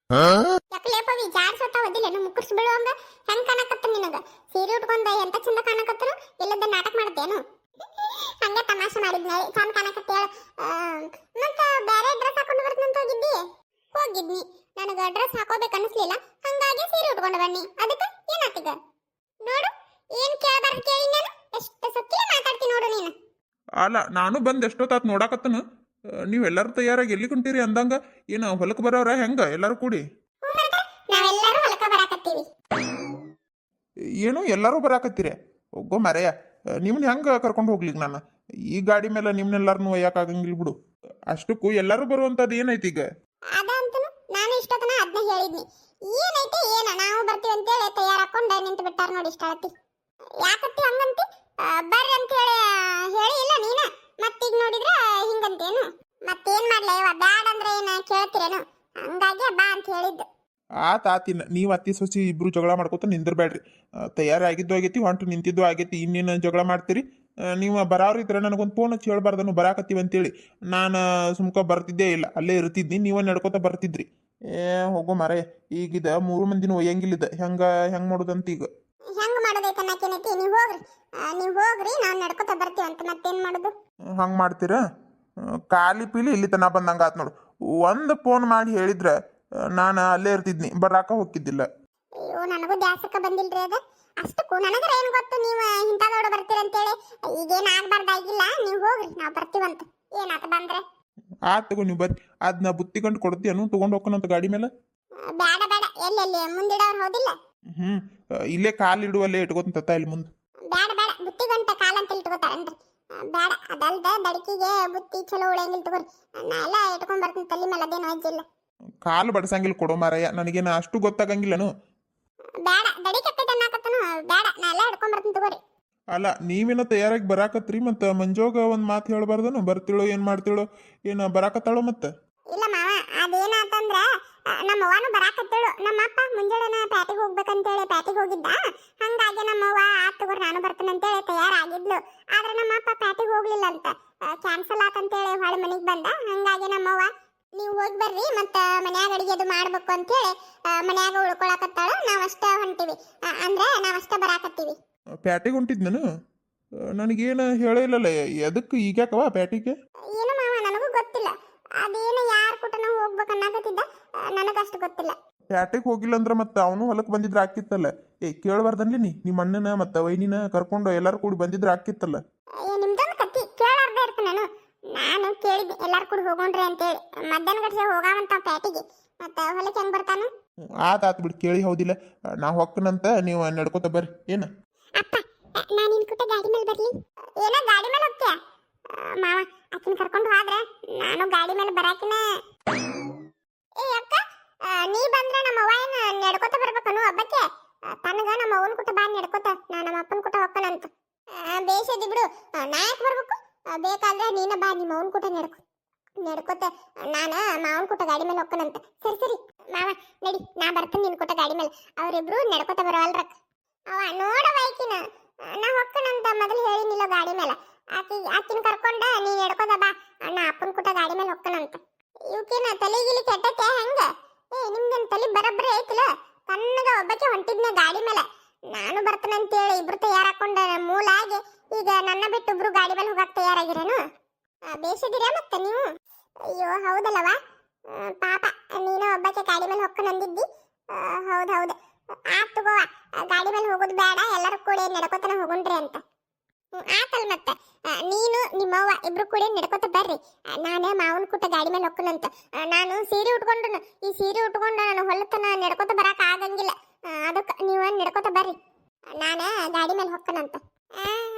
ಯಾಕಲೇಪ ವಿಚಾರಿಸತ್ತ ಓದಿಲ್ಲ ಮುಕ್ಕರ್ಸ್ ಬೀಳುವಂಗ ಹೆಂಗ್ ಕಾಣಕತ್ತ ನಿನಗ ಸೀರೆ ಉಟ್ಕೊಂಡ ಎಂತ ಚಂದ ಕಾಣಕತ್ತರು ಇಲ್ಲದ ನಾಟಕ ಮಾಡ್ತೇನು ಹಂಗ ತಮಾಷೆ ಮಾಡಿದ್ನ ಚಂದ ಕಾಣಕತ್ತ ಹೇಳ ಮತ್ತ ಬೇರೆ ಡ್ರೆಸ್ ಹಾಕೊಂಡು ಬರ್ತಂತ ಹೋಗಿದ್ದಿ ಹೋಗಿದ್ನಿ ನನಗ ಡ್ರೆಸ್ ಹಾಕೋಬೇಕು ಅನಿಸ್ಲಿಲ್ಲ ಹಂಗಾಗಿ ಸೀರೆ ಉಟ್ಕೊಂಡು ಬನ್ನಿ ಅದಕ್ಕೆ ಏನಾತಿಗ ನೋಡು ಏನ್ ಕೇಳಬಾರ್ದು ಕೇಳಿ ನಾನು ಎಷ್ಟು ಸತ್ಯ ಮಾತಾಡ್ತೀನಿ ನೋಡು ನೀನು ಅಲ್ಲ ನಾನು ಬಂದು ಎಷ್ಟೊತ್ತಾತ್ ನೋಡಾಕತ್ತನ ನೀವೆಲ್ಲರೂ ತಯಾರಾಗಿ ಎಲ್ಲಿ ಕುಂತೀರಿ ಅಂದಂಗ ಏನು ಹೊಲಕ್ಕೆ ಬರೋರ ಹೆಂಗ ಎಲ್ಲರೂ ಕೂಡಿ ನಾವೆಲ್ಲರೂ ಹೊಲಕ ಬರಾಕತ್ತೀವಿ ಏನು ಎಲ್ಲರೂ ಬರಾಕತ್ತೀರಿ ಹೋಗೋ ಮರೆಯ ನಿಮ್ನ ಹೆಂಗ ಕರ್ಕೊಂಡು ಹೋಗ್ಲಿಕ್ಕೆ ನಾನು ಈ ಗಾಡಿ ಮೇಲೆ ನಿಮ್ನೆಲ್ಲರನ್ನೂ ಒಯ್ಯಕ್ಕಾಗಂಗಿಲ್ಲ ಬಿಡು ಅಷ್ಟಕ್ಕೂ ಎಲ್ಲರೂ ಬರುವಂಥದ್ದು ಏನೈತಿ ಈಗ ಅದಂತನು ನಾನು ಇಷ್ಟೊತ್ತನ ಅದನ್ನ ಹೇಳಿದ್ನಿ ಏನೈತೆ ಏನ ನಾವು ಬರ್ತೀವಿ ಅಂತೇಳಿ ತಯಾರಾಕೊಂಡು ನಿಂತು ಬಿಟ್ಟಾರ ನೋಡಿ ಇಷ್ಟಳತಿ ಯಾಕತ್ತಿ ಹಂಗಂತಿ ಬರ್ರಿ ಅಂತ ಹೇಳಿ ಇಲ್ಲ ನೀನ ಮತ್ತೀಗ ನೋಡಿದ್ರೆ ಹಿಂಗಂತೇನು ಮತ್ತೇನ್ ಮಾಡ್ಲ ಇವ ಬ್ಯಾಡ ಅಂದ್ರೆ ಏನ ಕೇಳ್ತಿರೇನು ಹಂಗಾಗಿ ಬಾ ಅಂತ ಹೇಳಿದ್ದು ಆತಿನ ನೀವು ಅತ್ತಿ ಸೊಸಿ ಇಬ್ರು ಜಗಳ ಮಾಡ್ಕೊತ ನಿಂದಿರ್ಬೇಡ್ರಿ ತಯಾರಾಗಿದ್ದು ಆಗೈತಿ ಹೊಂಟು ನಿಂತಿದ್ದು ಆಗೈತಿ ಇನ್ನೇನು ಜಗಳ ಮಾಡ್ತೀರಿ ನೀವು ಬರೋರು ಇದ್ರೆ ನನಗೊಂದು ಫೋನ್ ಹಚ್ಚಿ ಹೇಳ್ಬಾರ್ದನ್ನು ಬರಾಕತ್ತೀವಿ ಅಂತೇಳಿ ನಾನು ಸುಮ್ಕ ಬರ್ತಿದ್ದೇ ಇಲ್ಲ ಅಲ್ಲೇ ಇರ್ತಿದ್ನಿ ನೀವೇ ನಡ್ಕೋತ ಬರ್ತಿದ್ರಿ ಹೋಗೋ ಮರೆ ಈಗಿದ 3 ಮಂದಿನೂ ಒಯ್ಯಂಗಿಲ್ಲಿದ ಹೆಂಗೆ ಮಾಡೋದಂತ ಈಗ ಹೆಂಗ್ ಮಾಡೋದೈತೆ ಅನ್ನಕೇನೈತಿ ನೀವು ಹೋಗ್ರಿ ನಾವು ನಡ್ಕೋತ ಬರ್ತೀವಂತ ಮತ್ತೇನ್ ಮಾಡೋದು ಹಂಗೆ ಮಾಡ್ತೀರಾ ಖಾಲಿ ಪೀಲಿ ಇಲ್ಲಿ ತನಕ ಬಂದಂಗೆ ಆತು ನೋಡು ಒಂದು ಫೋನ್ ಮಾಡಿ ಹೇಳಿದ್ರೆ ನಾನು ಅಲ್ಲೇ ಇರ್ತಿದ್ನಿ ಬರಾಕ ಹೋಗಿದ್ದಿಲ್ಲ ಅಯ್ಯೋ ನನಗೂ ದ್ಯಾಸಕ್ಕ ಬಂದಿಲ್ರಿ ಅದ ಅಷ್ಟಕ್ಕೂ ನನಗರ ಏನು ಗೊತ್ತು ನೀವು ಇಂಥದೋಡು ಬರ್ತೀರಂತೇಳಿ ಈಗೇನು ಆಗ್ಬಾರ್ದಾಗಿಲ್ಲ ನೀವು ಹೋಗ್ರಿ ನಾವು ಬರ್ತೀವಂತ ಏನಾತ ಬಂದ್ರೆ ಆತ್ ತಗೋ ನೀವು ಬರ್ರಿ ಅದನ್ನ ಬುತ್ತಿ ಕಂಡು ಕೊಡ್ತೀಯನು ತೊಗೊಂಡು ಹೋಗೋಣಂತ ಗಾಡಿ ಮೇಲೆ ಬೇಡ ಬೇಡ ಎಲ್ಲೆಲ್ಲಿ ಮುಂದಿಡೋರು ಹೌದಿಲ್ಲ ಇಲ್ಲೇ ಕಾಲು ಇಡುವಲ್ಲೇ ಇಟ್ಕೋತ ಇಲ್ಲಿ ಮುಂದೆ ಬೇಡ ಬೇಡ ಬುತ್ತಿ ಗಂಟ ಕಾಲಂತ ಇಟ್ಕೋತಾರನ್ರಿ ಬೇಡ ಅದಲ್ದ ದಡಕಿಗೆ ಬುತ್ತಿ ಚಲೋ ಉಳಿಯಂಗಿಲ್ಲ ತಗೋರಿ ನಾ ಎಲ್ಲ ಇಟ್ಕೊಂಡ್ ಬರ್ತೀನಿ ತಲೆ ಮೇಲೆ ಅದೇನು ಅಜ್ಜಿಲ್ಲ ಕಾಲು ಬಡ್ಸಂಗಿಲ್ಲ ಕೊಡೋ ಮಾರಾಯ ನನಗೇನು ಅಷ್ಟು ಗೊತ್ತಾಗಂಗಿಲ್ಲನು ಬೇಡ ದಡಿ ಕೆಟ್ಟದ ಅನ್ನಕತ್ತನು ಬೇಡ ನಾ ಎಲ್ಲ ಇಟ್ಕೊಂಡ್ ಬರ್ತೀನಿ ತಗೋರಿ ಅಲ್ಲ ನೀವೇನೋ ತಯಾರಾಗಿ ಬರಾಕತ್ರಿ ಮತ್ತು ಮಂಜೋಗ ಒಂದು ಮಾತು ಹೇಳ್ಬಾರ್ದನು ಬರ್ತಿಳೋ ಏನು ಮಾಡ್ತಿಳೋ ಏನು ಬರಾಕತ್ತಾಳೋ ಮತ್ತೆ ಇಲ್ಲ ಮಾವ ಅದೇನಾತಂದ್ರ ನಮ್ಮ ಅವ್ವನು ಬರಾಕತ್ತೇಳು ನಮ್ಮ ಅಪ್ಪ ಮುಂಜಾನೆ ಪ್ಯಾಟಿಗೆ ಹೋಗ್ಬೇಕಂತೇಳಿ ಪ್ಯಾಟಿಗೆ ಹೋಗಿದ್ದ ಹಂಗಾಗಿ ನಮ್ಮ ಅವ್ವ ಆತ್ ತಗೋರಿ ನಾನು ಬರ್ತೀನಂತೇಳಿ ತಯಾರಾಗಿದ್ಲು ಆದ್ರೆ ನಮ್ಮ ಅಪ್ಪ ಪ್ಯಾಟಿಗೆ ಹೋಗ್ಲಿಲ್ಲ ಅಂತ ಕ್ಯಾನ್ಸಲ್ ಆತಂತೇಳಿ ಹೊಳೆ ಮನೆಗೆ ಬಂದ ಹಂಗಾಗಿ ನಮ್ಮ ಅವ್ವ ನೀವು ಹೋಗಿ ಬರ್ರಿ ಮತ್ತು ಮನ್ಯಾಗ ಅಡಿಗೆ ಅದು ಮಾಡ್ಬೇಕು ಅಂತೇಳಿ ಮನ್ಯಾಗ ಉಳ್ಕೊಳಕತ್ತಾಳ ನಾವಷ್ಟ ಹೊಂಟಿವಿ ಅಂದ್ರೆ ನಾವಷ್ಟ ಬರಾಕತ್ತೀವಿ ಪ್ಯಾಟಿಗೆ ಹೊಂಟಿದ್ ನಾನು ನನಗೇನು ಹೇಳಿಲ್ಲಲ್ಲ ಎದಕ್ಕೆ ಈಗ್ಯಾಕವ ಪ್ಯಾಟಿಗೆ ಏನು ಮಾವ ನನಗೂ ಗೊತ್ತಿಲ್ಲ ಅದೇನು ಯಾರ ಕೂಟನ ಹೋಗ್ಬೇಕನ್ನಾಗತ್ತಿದ್ದ ನನಗಷ್ಟು ಗೊತ್ತಿಲ್ಲ ಪ್ಯಾಟಿಗೆ ಹೋಗಿಲ್ಲ ಅಂದ್ರೆ ಮತ್ತೆ ಅವನು ಹೊಲಕ್ಕೆ ಬಂದಿದ್ರೆ ಆಕಿತ್ತಲ್ಲ ಕೇಳಬಾರ್ದನ್ಲಿ ನಿಮ್ಮ ಅಣ್ಣನ ಮತ್ತು ವೈನಿನ ಕರ್ಕೊಂಡು ಎಲ್ಲರೂ ಕೂಡಿ ಬಂದಿದ್ರೆ ಆಕಿತ್ತಲ್ಲ ನಿಮ್ದೊಂದು ಕತ್ತಿ ಕೇಳಾರ್ದೆ ಇರ್ತೀನಿ ನಾನು ಕೇಳಿದ್ದೆ ಎಲ್ಲಾರು ಕೂಡ ಹೋಗೋಣ್ರಿ ಅಂತೇಳಿ ಮಧ್ಯಾಹ್ನ ಗಟ್ಲೆ ಹೋಗಾವಂತ ಪ್ಯಾಟಿಗೆ ಮತ್ತೆ ಹೊಲಕ್ಕೆ ಹೆಂಗ್ ಬರ್ತಾನ ಆತ್ ಬಿಡು ಕೇಳಿ ಹೌದಿಲ್ಲ ನಾ ಹೊಕ್ಕನಂತ ನೀವು ನಡ್ಕೋತ ಬರ್ರಿ ಏನು ಅಪ್ಪ ನಾನು ನಿನ್ ಕೂಟ ಗಾಡಿ ಮೇಲೆ ಬರ್ಲಿ ಏನೋ ಗಾಡಿ ಮೇಲೆ ಹೋಗ್ತೀಯ ಮಾವ ಅಕ್ಕನ ಕರ್ಕೊಂಡು ಹೋದ್ರೆ ನಾನು ಗಾಡಿ ಮೇಲೆ ಬರಾಕಿನ ಏ ಅಕ್ಕ ನೀ ಬಂದ್ರೆ ನಮ್ಮ ಅವ್ವ ಏನು ನಡ್ಕೋತ ಬರ್ಬೇಕನು ಹಬ್ಬಕ್ಕೆ ತನಗ ನಮ್ಮ ಅವನ ಕೂಟ ಬಾ ನಡ್ಕೋತ ನಮ್ಮ ಅಪ್ಪನ ಕೂಟ ಹೋಗ್ಕನಂತ ಬೇಸದಿ ಬಿಡು ನಾ ಯಾಕೆ ಬರ್ಬೇಕು ಬೇಕಾದ್ರೆ ನೀನ ಬಾ ನಿಮ್ಮ ಅವನ ಕೂಟ ನಡ್ಕೋತ ನಾನು ಮಾವನ ಕೂಟ ಗಾಡಿ ಮೇಲೆ ಹೋಗ್ಕನಂತ ಸರಿ ಮಾವ ನಡಿ ನಾ ಬರ್ತೀನಿ ನಿನ್ ಕೂಟ ಗಾಡಿ ಮೇಲೆ ಅವರಿಬ್ರು ನಡ್ಕೋತ ಬರವಲ್ರಕ್ಕ ಅವ ನೋಡವಾಯ್ಕಿನ ನಾ ಹೊಕ್ಕನಂತ ಮೊದಲು ಹೇಳಿನಿಲ್ಲ ಗಾಡಿ ಮೇಲೆ ಆಕಿನ ಕರ್ಕೊಂಡ ನೀ ನಡ್ಕೋದ ಬಾ ಅಣ್ಣ ಅಪ್ಪನ ಕೂಟ ಗಾಡಿ ಮೇಲೆ ಹೊಕ್ಕನಂತ ಇವಕಿನ ತಲೆಗಿಲಿ ಕೆಟ್ಟತ್ತೆ ಹೆಂಗ ನಿಮ್ದೇನು ತಲೆ ಬರಬ್ರೆ ಐತಿಲ್ಲ ತನ್ನಗ ಒಬ್ಬಕ್ಕೆ ಹೊಂಟಿದ್ನ ಗಾಡಿ ಮೇಲೆ ನಾನು ಬರ್ತೇನಂತೇಳಿ ಇಬ್ರು ತಯಾರಾಕೊಂಡ ಮೂಲಾಗಿ ಈಗ ನನ್ನ ಬಿಟ್ಟು ಇಬ್ರು ಗಾಡಿ ಮೇಲೆ ಹೋಗಕ್ಕೆ ತಯಾರಾಗಿರೇನು ಬೇಸದಿರಾ ಮತ್ತೆ ನೀವು ಅಯ್ಯೋ ಹೌದಲ್ಲವಾ ಪಾಪ ನೀನು ಒಬ್ಬಕ್ಕೆ ಗಾಡಿ ಮೇಲೆ ಹೊಕ್ಕನಂದಿದ್ದಿ ಹೌದು ಆತ್ ತಗೋ ಗಾಡಿ ಮೇಲೆ ಹೋಗೋದು ಬೇಡ ಎಲ್ಲರೂ ಕೂಡ ನಡ್ಕೋತಾನೆ ಹೋಗೋಣ್ರಿ ಅಂತ ಆತಲ್ ಮತ್ತೆ ನೀನು ನಿಮ್ಮವ್ವ ಇಬ್ರು ಕೂಡ ನಡ್ಕೋತ ಬರ್ರಿ ನಾನು ಮಾವನ ಕೂಟ ಗಾಡಿ ಮೇಲೆ ಹೊಕ್ಕನಂತ ನಾನು ಸೀರೆ ಉಟ್ಕೊಂಡು ಈ ಸೀರೆ ಉಟ್ಕೊಂಡು ನಾನು ಹೊಲತನ ನಡ್ಕೋತ ಬರಕ್ ಆಗಂಗಿಲ್ಲ ಅದಕ್ಕೆ ನೀವು ನಡ್ಕೋತ ಬರ್ರಿ ನಾನು ಗಾಡಿ ಮೇಲೆ ಹೊಕ್ಕನಂತ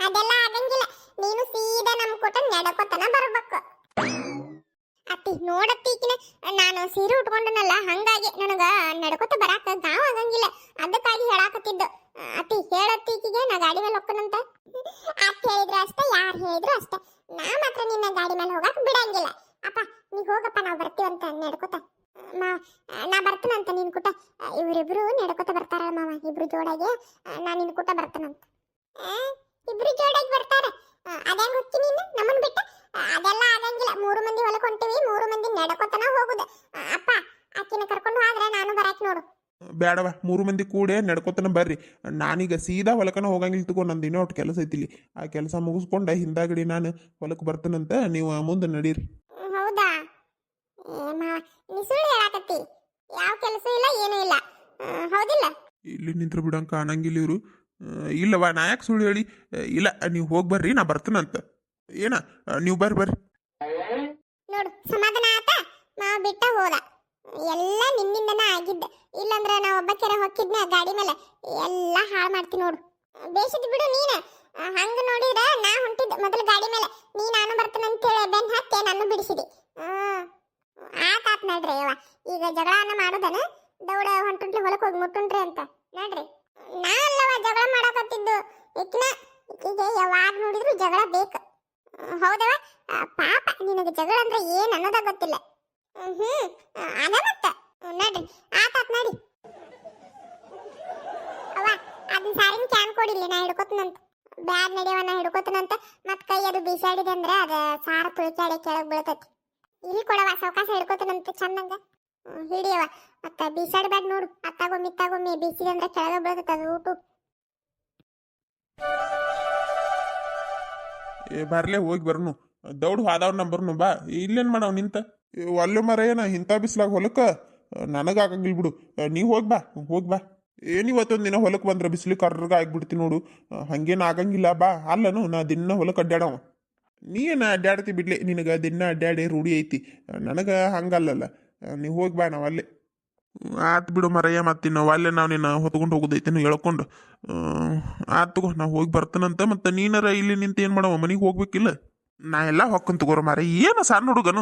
ಅದೆಲ್ಲ ಆಗಂಗಿಲ್ಲ ನೀನು ಸೀದಾ ನಮ್ಮ ಕೂಟ ನಡ್ಕೋತನ ಬರ್ಬೇಕು ಅತ್ತಿ ನೋಡತ್ತೀಕಿನ ನಾನು ಸೀರೆ ಉಟ್ಕೊಂಡನಲ್ಲ ಹಂಗಾಗಿ ನನಗ ನಡ್ಕೋತ ಬರಾಕ ಗಾವ್ ಆಗಂಗಿಲ್ಲ ಅದಕ್ಕಾಗಿ ಹೇಳಾಕತ್ತಿದ್ದು ಅತ್ತಿ ಹೇಳತ್ತೀಕಿಗೆ ನಾ ಗಾಡಿ ಮೇಲೆ ಹೋಗ್ಕನಂತ ಅತ್ತಿ ಹೇಳಿದ್ರು ಅಷ್ಟೇ ಯಾರು ಹೇಳಿದ್ರು ಅಷ್ಟೇ ನಾ ಮಾತ್ರ ನಿನ್ನ ಗಾಡಿ ಮೇಲೆ ಹೋಗಕ್ ಬಿಡಂಗಿಲ್ಲ ಅಪ್ಪ ನೀ ಹೋಗಪ್ಪ ನಾವು ಬರ್ತೀವಂತ ನಡ್ಕೋತ ನಾ ಬರ್ತೀನಂತ ನಿನ್ ಕೂಟ ಇವರಿಬ್ರು ನಡ್ಕೋತ ಬರ್ತಾರ ಮಾವ ಇಬ್ರು ಜೋಡಾಗಿ ನಾ ನಿನ್ ಕೂಟ ಬರ್ತಾನಂತ ಇಬ್ರು ಜೋಡಾಗಿ ಬರ್ತಾರ ಅದೇಂಗ್ ಹೋಗ್ತಿ ನೀನು ನಮ್ಮನ್ ಬಿಟ್ಟ ಅದೆಲ್ಲ ಆಗಂಗಿಲ್ಲ 3 ಮಂದಿ ಹೊಲಕ್ಕೆ ಹೊಂಟಿವಿ 3 ಮಂದಿ ನಡ್ಕೋತನ ಹೋಗುದು ಅಪ್ಪ ಆಕಿನ ಕರ್ಕೊಂಡು ಹೋದ್ರೆ ನಾನು ಬರಾಕ್ ನೋಡು. ಬೇಡವ, 3 ಮಂದಿ ಕೂಡೆ ನಡ್ಕೋತನ ಬರ್ರಿ. ನಾನೀಗ ಸೀದಾ ಹೊಲಕನ ಹೋಗಂಗಿಲ್ಲ ತಗೋ, ನಂದು ಇನ್ನೂ ಒಟ್ಟು ಕೆಲಸ ಐತಿಲಿ. ಆ ಕೆಲಸ ಮುಗಿಸ್ಕೊಂಡ ಹಿಂದಾಗಡಿ ನಾನು ಹೊಲಕ್ಕೆ ಬರ್ತೇನಂತ, ನೀವು ಮುಂದೆ ನಡೀರಿ. ಹೌದಾ? ಮಾವ ನೀ ಸುಳ್ಳು ಹೇಳಾಕತ್ತಿ. ಯಾವ ಕೆಲಸ ಇಲ್ಲ, ಏನೂ ಇಲ್ಲ. ಹೌದಿಲ್ಲ? ಇಲ್ಲಿ ನಿಂತ್ರ ಬಿಡಂಕ ಕಾಣಂಗಿಲ್ಲ ಇವರು. ಇಲ್ಲವ, ನಾ ಯಾಕೆ ಸುಳ್ಳು ಹೇಳಿ? ಇಲ್ಲ, ನೀವು ಹೋಗಿ ಬರ್ರಿ, ನಾ ಬರ್ತೇನಂತ. ಏನ ನೀವು ಬರ್ರಿ. ನೋಡು, ಸಮಾಧಾನ ಆತ. ಮಾವ ಬಿಟ್ಟ ಹೋದ. ಎಲ್ಲ ನಿನ್ನಿಂದನ ಆಗಿದ್ದ. ಇಲ್ಲಂದ್ರ ನಾ ಒಬ್ಬಕ್ಕೆರ ಹೊಕ್ಕಿದ್ನ ಗಾಡಿ ಮೇಲೆ ಎಲ್ಲ ಹಾಳು ಮಾಡ್ತೀನಿ ನೋಡು. ಬೇಸಿದ್ ಬಿಡು ನೀನು. ಹಂಗ ನೋಡಿದ್ರ ನಾ ಹೊಂಟಿದ್ದ ಮೊದಲು ಗಾಡಿ ಮೇಲೆ. ನಾನು ಬರ್ತೇನೆ ಅಂತೇಳಿ ಬೆನ್ ಹತ್ತೆ ನಾನು ಬಿಡಿಸಿದಿ. ಆತಾತ್ ನಡ್ರಿ ಯವ್ವ. ಈಗ ಜಗಳನ ಮಾಡೋದನ ದೌಡ ಹೊಂಟುಂಟ್ಲಿ ಹೊಲಕ್ಕೆ ಹೋಗಿ ಮುಟ್ಟುಂಟ್ರಿ ಅಂತ ನಡ್ರಿ. ನಾ ಅಲ್ಲವ ಜಗಳ ಮಾಡಕತ್ತಿದ್ದು. ಈಕಿಗೆ ಯಾವಾಗ ನೋಡಿದ್ರು ಜಗಳ ಬೇಕು. ಹೌದವ? ಪಾಪ, ನಿನಗೆ ಜಗಳ ಅಂದ್ರೆ ಏನ್ ಅನ್ನೋದ ಗೊತ್ತಿಲ್ಲ. ಅದ ಮತ್ತ ನಡ್ರಿ. ಆತಾತ್ ನಡಿ. ಅವ್ವ, ಅದನ್ನ ಸಾರಿನ ಕ್ಯಾನ್ ಕೊಡಿಲ್ಲ, ನಾ ಹಿಡ್ಕೋತನಂತ. ಬ್ಯಾಗ್ ನಡಿಯವ, ನಾ ಹಿಡ್ಕೋತನಂತ. ಮತ್ ಕೈ ಅದು ಬೀಸಾಡಿದೆ ಅಂದ್ರೆ ಅದ ಸಾರ ತುಳಿಚಾಡಿ ಕೆಳಗ್ ಬೀಳ್ತೈತಿ. ಇಲ್ಲಿ ಕೊಡವ, ಸಾವಕಾಶ ಹಿಡ್ಕೋತನಂತ ಚಂದಂಗ. ಹಿಡಿಯವ, ಮತ್ತ ಬೀಸಾಡ್ಬ್ಯಾಡ ನೋಡು. ಅತ್ತಾಗೊಮ್ಮೆ ಬೀಸಿದಂದ್ರೆ ಕೆಳಗ ಬೀಳ್ತೈತಿ ಅದು ಊಟ. ಬರ್ಲೇ ಹೋಗಿ ಬರ್ನು. ದೌಡ್ ಹಾದವ್ ನಂಬರ್ನು ಬಾ. ಇಲ್ಲೇನು ಮಾಡವ್ ನಿಂತ? ಒಲ್ಲೆ ಮರ ಏನ ಇಂಥ ಬಿಸ್ಲಾಗ ಹೊಲಕ್ಕೆ ನನಗಾಗಂಗಿಲ್ಲ ಬಿಡು. ನೀವು ಹೋಗಿ ಬಾ. ಏನಿವತ್ತೊಂದು ದಿನ ಹೊಲಕ್ಕೆ ಬಂದ್ರೆ ಬಿಸಿಲು ಕರ್ರಗ ಆಗಿಬಿಡ್ತೀನಿ ನೋಡು. ಹಂಗೇನು ಆಗಂಗಿಲ್ಲ, ಬಾ. ಅಲ್ಲನು ನಾ ದಿನ ಹೊಲಕ್ಕೆ ಅಡ್ಡಾಡವ. ನೀನು ಅಡ್ಡಾಡ್ತಿ ಬಿಡ್ಲಿ, ನಿನಗೆ ದಿನ ಅಡ್ಡಾಡಿ ರೂಢಿ ಐತಿ. ನನಗೆ ಹಂಗಲ್ಲಲ್ಲ. ನೀವು ಹೋಗಿ ಬಾ, ನಾವು ಅಲ್ಲೇ. ಆತು ಬಿಡು ಮರಯ್ಯ, ಮತ್ತಿನ್ನು ಅಲ್ಲೇ ನಾವು ನಿನ್ನ ಹೊತ್ಕೊಂಡು ಹೋಗೋದೈತೇನು ಹೇಳ್ಕೊಂಡು. ಆತು ತಗೋ, ನಾ ಹೋಗಿ ಬರ್ತೇನಂತ. ಮತ್ತು ನೀನಾರ ಇಲ್ಲಿ ನಿಂತು ಏನು ಮಾಡವ, ಮನೆಗೆ ಹೋಗ್ಬೇಕಿಲ್ಲ? ನಾ ಎಲ್ಲ ಹೊಕ್ಕನ್ ತಗೋರ ಮಾರ, ಏನು ಸಣ್ಣ ಹುಡುಗನು.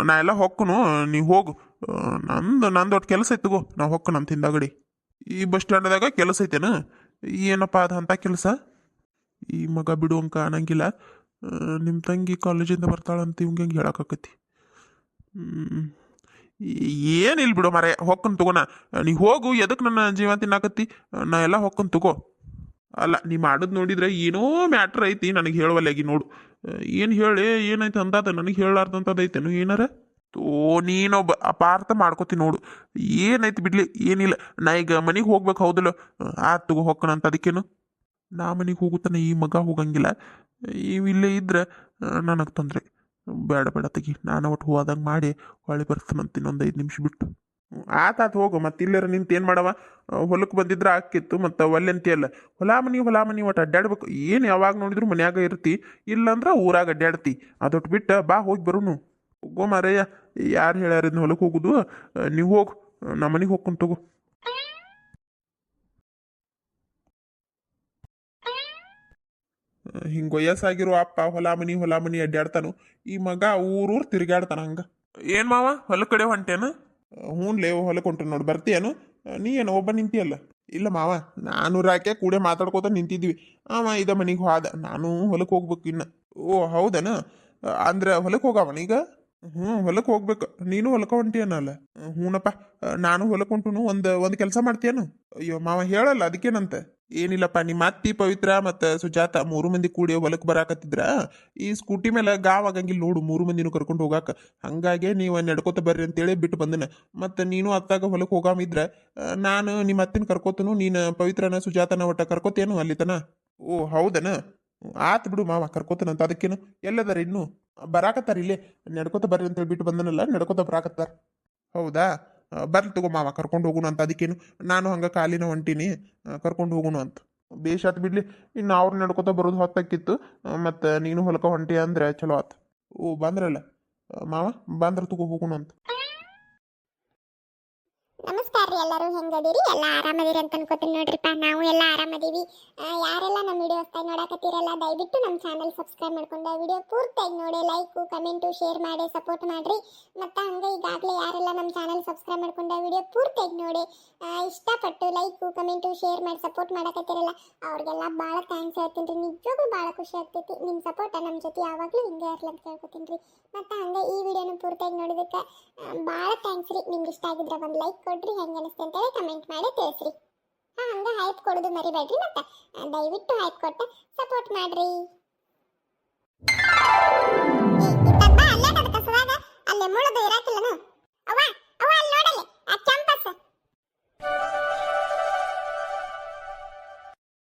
ನಾ ಎಲ್ಲ ಹೊಕ್ಕನು, ನೀವು ಹೋಗು. ನಂದು ಒಟ್ಟು ಕೆಲಸ ಐತೆ ತಗೋ, ನಾ ಹೊಕ್ಕನಂತ ಹಿಂದಾಗಡಿ. ಈ ಬಸ್ ಸ್ಟ್ಯಾಂಡ್ದಾಗ ಕೆಲಸ ಐತೇನು? ಏನಪ್ಪ ಅದು ಅಂಥ ಕೆಲಸ? ಈ ಮಗ ಬಿಡುವಂಕ ಅನ್ನಂಗಿಲ್ಲ. ನಿಮ್ಮ ತಂಗಿ ಕಾಲೇಜಿಂದ ಬರ್ತಾಳಂತ ಇವಂಗೆ ಹೆಂಗೆ ಹೇಳಕ್ಕಾಕತಿ? ಏನಿಲ್ಲ ಬಿಡು ಮರೆ, ಹೊಕ್ಕನ್ ತಗೋಣ. ನೀ ಹೋಗು, ಎದಕ್ಕೆ ನನ್ನ ಜೀವ ತಿನ್ನಾಕತ್ತಿ? ನಾ ಎಲ್ಲ ಹೊಕ್ಕನ್ ತಗೋ. ಅಲ್ಲ, ನೀ ಮಾಡೋದು ನೋಡಿದ್ರೆ ಏನೋ ಮ್ಯಾಟ್ರ್ ಐತಿ, ನನಗೆ ಹೇಳುವಲ್ಲಾಗಿ ನೋಡು. ಏನು ಹೇಳಿ ಏನಾಯ್ತು ಅಂತದ ನನಗೆ ಹೇಳಾರ್ದಂಥದ್ದೈತೇನು ಏನಾರ? ನೀನೊಬ್ಬ ಅಪಾರ್ಥ ಮಾಡ್ಕೋತಿ ನೋಡು. ಏನೈತಿ ಬಿಡ್ಲಿ, ಏನಿಲ್ಲ. ನಾ ಈಗ ಮನೆಗೆ ಹೋಗ್ಬೇಕು, ಹೌದಲ್ಲ? ಆತು ತಗೋ, ಹೊಕ್ಕನಂತ. ಅದಕ್ಕೇನು? ನಾ ಮನೆಗೆ ಹೋಗುತ್ತಾನೆ, ಈ ಮಗ ಹೋಗಂಗಿಲ್ಲ. ಇಲ್ಲೇ ಇದ್ರೆ ನನಗೆ ತೊಂದರೆ. ಬೇಡ ತೆಗಿ, ನಾನು ಒಟ್ಟು ಹೋದಂಗೆ ಮಾಡಿ ಹೊಳ್ಳಿ ಬರ್ತಾನಂತ ಇನ್ನೊಂದು 5 ನಿಮಿಷ ಬಿಟ್ಟು. ಆತಾತು ಹೋಗು. ಮತ್ತೆ ಇಲ್ಲರ ನಿಂತು ಏನು ಮಾಡವ? ಹೊಲಕ್ಕೆ ಬಂದಿದ್ರೆ ಆಕಿತ್ತು. ಮತ್ತು ಒಲ್ಲೆ ಅಂತೀಯಲ್ಲ, ಹೊಲ ಮನಿ ಒಟ್ಟು ಅಡ್ಡಾಡ್ಬೇಕು. ಏನು ಯಾವಾಗ ನೋಡಿದ್ರು ಮನ್ಯಾಗ ಇರ್ತಿ, ಇಲ್ಲಂದ್ರೆ ಊರಾಗ ಅಡ್ಡಾಡ್ತಿ. ಅದೊಟ್ಟು ಬಿಟ್ಟು ಬಾ, ಹೋಗಿ ಬರೋನು. ಹೋಗೋ ಮಾರಯ್ಯ, ಯಾರು ಹೇಳ್ಯಾರಿದ್ನ ಹೊಲಕ್ಕೆ ಹೋಗುದು? ನೀವು ಹೋಗು, ನಮ್ಮ ಮನೆಗೆ ಹೋಗ್ಕೊಂಡು ತಗೋ. ಹಿಂಗೆ ವಯಸ್ಸಾಗಿರೋ ಅಪ್ಪ ಹೊಲ ಮನಿ ಅಡ್ಡಾಡ್ತಾನು, ಈ ಮಗ ಊರೂರು ತಿರುಗಾಡ್ತಾನ ಹಂಗ. ಏನು ಮಾವ, ಹೊಲ ಕಡೆ ಹೊಂಟೇನು? ಹ್ಞೂನ್ಲೇ, ಹೊಲಕ್ಕೆ ಹೊಂಟೇನು ನೋಡಿ. ಬರ್ತೀಯನು? ನೀ ಏನು ಒಬ್ಬ ನಿಂತಿಯಲ್ಲ? ಇಲ್ಲ ಮಾವ, ನಾನು ರಾಕೆ ಕೂಡೆ ಮಾತಾಡ್ಕೋತ ನಿಂತಿದ್ವಿ. ಇದ ಮನೆಗೆ ಹೋದ, ನಾನು ಹೊಲಕ್ಕೆ ಹೋಗ್ಬೇಕು ಇನ್ನು. ಓ ಹೌದನ? ಅಂದ್ರೆ ಹೊಲಕ್ಕೆ ಹೋಗವನೀಗ? ಹೊಲಕ್ಕೆ ಹೋಗ್ಬೇಕು. ನೀನು ಹೊಲಕ್ಕೆ ಹೊಂಟಿಯನಲ್ಲ? ಹ್ಞೂನಪ್ಪ, ನಾನು ಹೊಲಕ್ಕೆ ಹೊಂಟುನು. ಒಂದು ಕೆಲಸ ಮಾಡ್ತೀಯನು? ಅಯ್ಯೋ ಮಾವ, ಹೇಳಲ್ಲ, ಅದಕ್ಕೇನಂತೆ? ಏನಿಲ್ಲಪ್ಪ, ನಿಮ್ಮ ಅತ್ತಿ ಪವಿತ್ರ ಮತ್ತು ಸುಜಾತ 3 ಮಂದಿ ಕೂಡಿ ಹೊಲಕ್ಕೆ ಬರಾಕತ್ತಿದ್ರ. ಈ ಸ್ಕೂಟಿ ಮೇಲೆ ಗಾವ್ ಆಗಂಗಿಲ್ಲ ನೋಡು, 3 ಮಂದಿನೂ ಕರ್ಕೊಂಡು ಹೋಗಾಕ. ಹಂಗಾಗಿ ನೀವು ನಡ್ಕೋತ ಬರ್ರಿ ಅಂತೇಳಿ ಬಿಟ್ಟು ಬಂದನ. ಮತ್ತು ನೀನು ಅತ್ತಾಗ ಹೊಲಕ್ಕೆ ಹೋಗಾಮಿದ್ರ ನಾನು ನಿಮ್ಮ ಅತ್ತಿನ ಕರ್ಕೋತನು, ನೀನು ಪವಿತ್ರನ ಸುಜಾತನ ಒಟ್ಟ ಕರ್ಕೋತೇನು ಅಲ್ಲಿ ತನ? ಓ ಹೌದನ? ಆತು ಬಿಡು ಮಾವ, ಕರ್ಕೋತನಂತ. ಅದಕ್ಕೇನು? ಎಲ್ಲದಾರ ಇನ್ನೂ? ಬರಾಕತ್ತಾರ ಇಲ್ಲೇ. ನಡ್ಕೋತ ಬರ್ರಿ ಅಂತೇಳಿ ಬಿಟ್ಟು ಬಂದನಲ್ಲ, ನಡ್ಕೋತ ಬರಾಕತ್ತಾರ. ಹೌದಾ? ಬರ್ಲಿ ತಗೋ ಮಾವ, ಕರ್ಕೊಂಡು ಹೋಗೋಣ ಅಂತ. ಅದಕ್ಕೇನು, ನಾನು ಹಂಗೆ ಕಾಲಿನ ಹೊಂಟೀನಿ, ಕರ್ಕೊಂಡು ಹೋಗೋಣ ಅಂತ. ಬೇಷಾತ್ ಬಿಡ್ಲಿ. ಇನ್ನು ಅವ್ರು ನಡ್ಕೋತ ಬರೋದು ಹೊತ್ತಾಕಿತ್ತು. ಮತ್ತು ನೀನು ಹೊಲಕ್ಕೆ ಹೊಂಟಿ ಅಂದ್ರೆ ಚಲೋ ಆತು. ಓ ಬಂದ್ರಲ್ಲ ಮಾವ, ಬಂದ್ರೆ ತಗೋ ಹೋಗೋಣ ಅಂತ. ನಮಸ್ಕಾರ ರೀ, ಎಲ್ಲರೂ ಹೆಂಗದಿರಿ? ಎಲ್ಲ ಆರಾಮದಿರಿ ಅಂತ ಅನ್ಕೋತೀನಿ ನೋಡ್ರಿಪ್ಪ. ನಾವು ಎಲ್ಲ ಆರಾಮದೀವಿ. ಯಾರೆಲ್ಲ ನಮ್ಮ ವಿಡಿಯೋ ಹೊಸ್ತಾಗಿ ನೋಡಕತ್ತೀರಲ್ಲ, ದಯವಿಟ್ಟು ನಮ್ಮ ಚಾನಲ್ ಸಬ್ಸ್ಕ್ರೈಬ್ ಮಾಡ್ಕೊಂಡು ವಿಡಿಯೋ ಪೂರ್ತಿಯಾಗಿ ನೋಡಿ, ಲೈಕು ಕಮೆಂಟು ಶೇರ್ ಮಾಡಿ ಸಪೋರ್ಟ್ ಮಾಡಿರಿ. ಮತ್ತು ಹಂಗೆ ಈಗಾಗಲೇ ಯಾರೆಲ್ಲ ನಮ್ಮ ಚಾನಲ್ ಸಬ್ಸ್ಕ್ರೈಬ್ ಮಾಡ್ಕೊಂಡು ವಿಡಿಯೋ ಪೂರ್ತಿಯಾಗಿ ನೋಡಿ ಇಷ್ಟಪಟ್ಟು ಲೈಕು ಕಮೆಂಟು ಶೇರ್ ಮಾಡಿ ಸಪೋರ್ಟ್ ಮಾಡಕತ್ತೀರಲ್ಲ, ಅವ್ರಿಗೆಲ್ಲ ಭಾಳ ಥ್ಯಾಂಕ್ಸ್ ಹೇಳ್ತೀನಿ ರೀ. ನಿಜವಾಗ್ಲೂ ಭಾಳ ಖುಷಿ ಆಗ್ತೈತಿ. ನಿಮ್ಮ ಸಪೋರ್ಟ ನಮ್ಮ ಜೊತೆ ಯಾವಾಗಲೂ ಹಿಂಗೆ ಇರಲಿ ಅಂತ ಕೇಳ್ಕೊತೀನಿ ರೀ. ಮತ್ತು ಹಂಗೆ ಈ ವಿಡಿಯೋನ ಪೂರ್ತಿಯಾಗಿ ನೋಡೋದಕ್ಕೆ ಭಾಳ ಥ್ಯಾಂಕ್ಸ್ ರೀ. ನಿಮ್ಗೆ ಇಷ್ಟ ಆಗಿದ್ರೆ ಒಂದು ಲೈಕ್ ಕೊಡ್ರಿ, ಹೆಂಗೆ ಅನಿಸ್ತು ಅಂತೇಳಿ ಕಮೆಂಟ್ ಮಾಡಿ ತಿಳಿಸ್ರಿ. ಹಂಗೆ ಹೈಪ್ ಕೊಡೋದು ಮರಿಬೇಡ್ರಿ. ಮತ್ತು ದಯವಿಟ್ಟು ಹೈಪ್ ಕೊಟ್ಟು ಸಪೋರ್ಟ್ ಮಾಡ್ರಿ. ಅಲ್ಲೇ ಮುಳದು ಇರಾಕಿಲ್ಲನು? ಅವ್ವ ಅವ್ವ ಅಲ್ಲಿ ನೋಡಲ್ಲಿ ಕೆಂಪ್